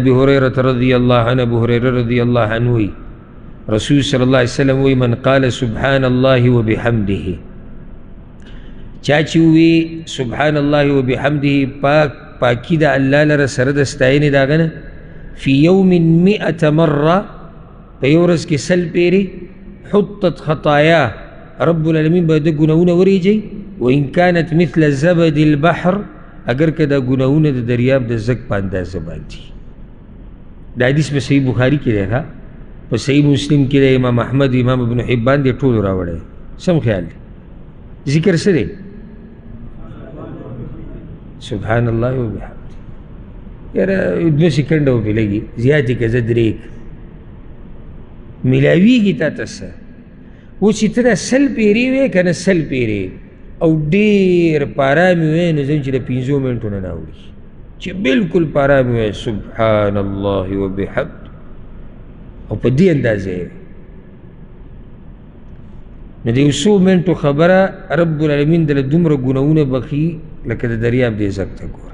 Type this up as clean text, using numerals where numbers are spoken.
ابي هريره رضي الله عنه ابو هريره رضي الله عنه رسول صلی الله علیه وسلم وی من قال سبحان الله وبحمده چاچی وی سبحان الله وبحمده پاکی دا اللہ لرا سرد استعین داغنا فی یوم 100 مرہ پیورز کی سل پیری حطت خطایا رب العالمین با دا گناون وریجی وان كانت مثل زبد البحر اگر که دا گناون دا دریاب دا زک پانداز زبان تھی. دا حدیث میں صحیح بخاری کی دیکھا پا صحیح مسلم کی دے امام احمد امام ابن حبان دے ٹھول راوڑے سم خیال دے ذکر سے دے سبحان اللہ و بحمد یار 2 سیکنڈ ہو پہ لگی زیادی کا زدریک ملاوی کی تا تسا وہ چیتنا سل پیری وے کنا سل پیری او دیر پارامی وے نظم چی دا 5 منٹو نناوڑی چی بالکل پارامی وے سبحان اللہ و بحمد او پا دی اندازے ندیو 100 منٹو خبرہ رب العالمین دل دمر گناون بخی لکه د دریاب دې زک ته ګوره